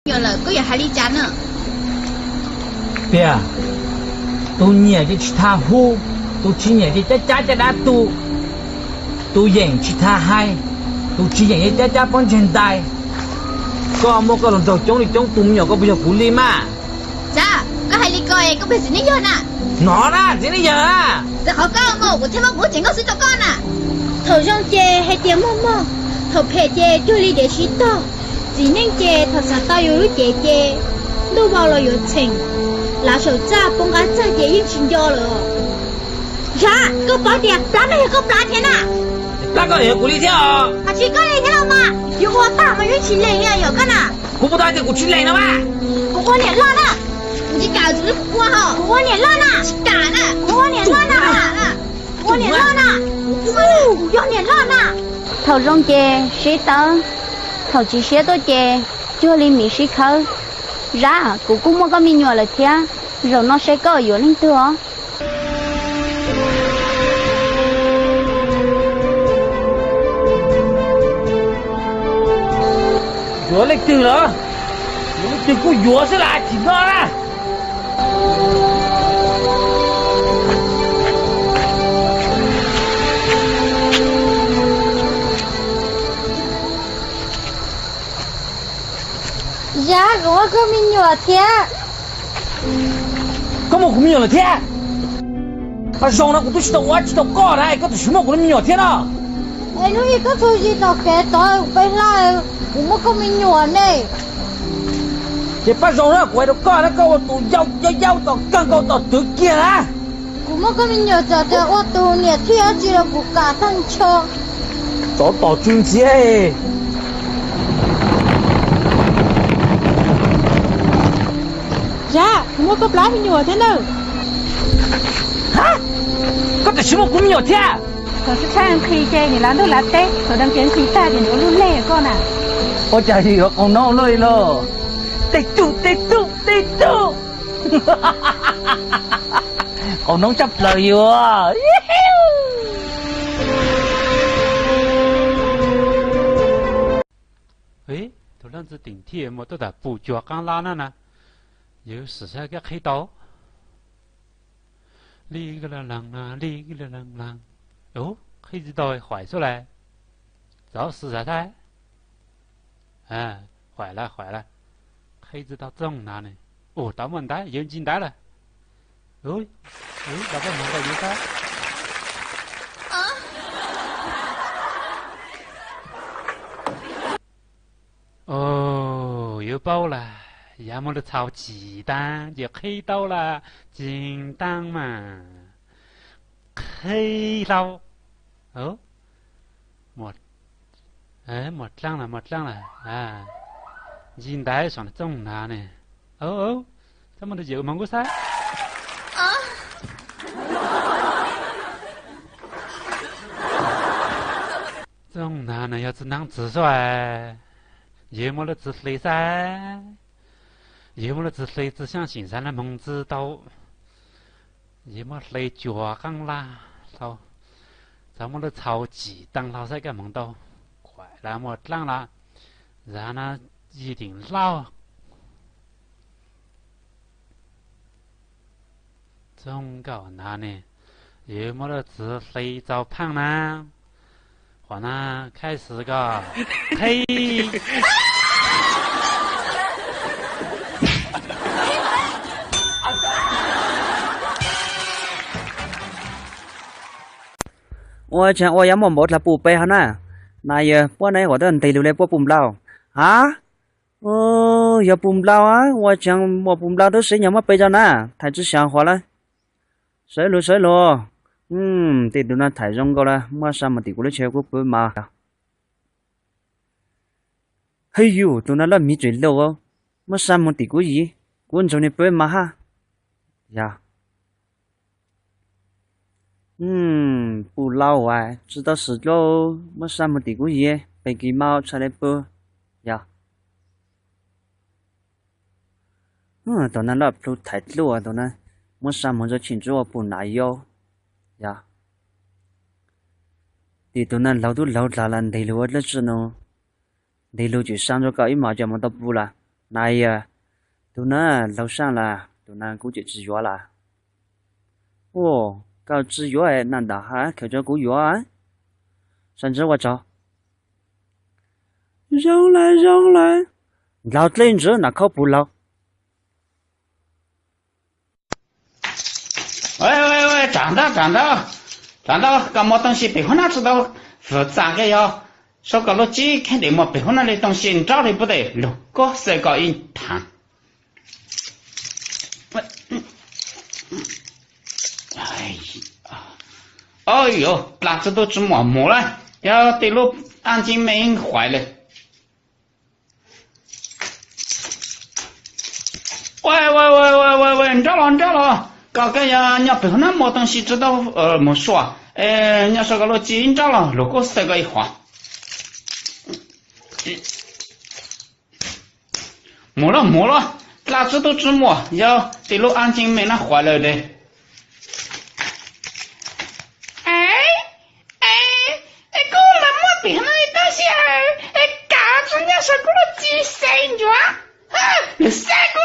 有了，哥也还离家呢。别，都年纪其他户，都去年纪在家那多，都人其他嗨，都去年纪在帮钱带，ก็莫个人做中你中东有个不要鼓励嘛。จ้าก็还离哥诶，哥不是你有呢。哪啦，这里有啊。这好高么？我他妈我整个是做高呢。头上节还点么么，头拍节就离点许多，只能节头上到有姐姐，都忘了有情，拿手扎帮俺这节应请掉了。啥？个宝点，咱们也够八天呐。那个人鼓励跳。啊，去个人跳嘛，有我爸们一起练呀，有个呢。我不打就过去练了嘛。我脸烂了。你搞出不好，我脸烂了，打了，我脸烂了，我脸烂了，要脸烂了。头中节谁当，头几些多节，就离米水口，然姑姑莫个米nhỏ了天，肉nó sẽ có有领多。有领多了，有领多有是哪几个啦？呀，我个米nhỏ天。咁我米nhỏ了天？他上了我都知道我知道高了，个都什么我米nhỏ天了？哎，你一个出去到街道被拉，我们个米nhỏ呢？这把上了我都高了，个我都要到刚高到得劲啊！我们个米nhỏ在这我都年天起了不敢上车。找到军节。呀，我个不拉米nhỏ天呢？哈？个这什么米nhỏ天？可是唱可以在你拿都拿得，可能别人大点牛肉累个呢。我家里有红脑累了，得住，哈哈哈哈哈哈！红脑执累喎。诶，头两只顶铁么都在补脚刚拉了呢，有时下个开刀，哩个啦啷啦，哩个啦啷啷，哦，开始刀坏出来，找死啥菜？哎，坏了，开始刀中哪呢？哦，到门带有进来了，哦，到门带有带。哦，有包了，要么就炒鸡蛋，就开刀了，金蛋嘛，开刀，哦，หมด张了，啊，金蛋上了中哪呢？哦，怎么都有蒙古菜？中哪呢？要只能吃出来。有么了只飞噻，有么了只飞只想行山了蒙知道，有么飞脚刚啦，操，咱们的超级当老师个蒙到，快了么浪了，然后一定老，中高哪呢？有么了只飞早胖啦？好呢，开始个，嘿。我讲我要么một là bù pe hả nè, này bữa nay我等ตีlưu lên bữa bùm lao, hả? Giờ bùm lao á, tôi chẳng một bùm lao đó sẽ nhắm mắt bây giờ nè, thầy chỉ想好了，水路，ตีดู那台中个了，马上嘛ตี过来吃过不嘛？嘿呦，ดู那了米嘴漏哦，马上嘛ตี过伊，滚走你不嘛哈？呀。不老啊，知道是喽，没什么地故意，被鸡毛出来不呀？到那了不太路啊，到那没什么就庆祝我不拿药呀。đi tụi nó lâu tu lâu là lần đầy lúa rất là nó đầy lúa chỉ sang cho cái mà cho mà tập bù là Này, tụi nó lâu sang là tụi nó cũng chỉ gió là. Ồ, cao chỉ gió ấy nằm đảo hả, kiểu cho cũng gió á. Sao chứ qua cho? Rong lại. Lão lên rồi là khó bù lão.喂，长到，搞么东西别混那知道复杂个哟。说个逻辑肯定么别混那的东西，你找的不得，六个四个一谈。哎呦，哪子都这么磨了，要对路安静没坏了。喂，你找了。搞个呀，你别那么东西知道没说，你说个逻辑你找了，如果四个一划，没了，哪子都这么，要对路安静没那坏了的。哥那么别那东西搞着你说个逻辑谁着？你三个。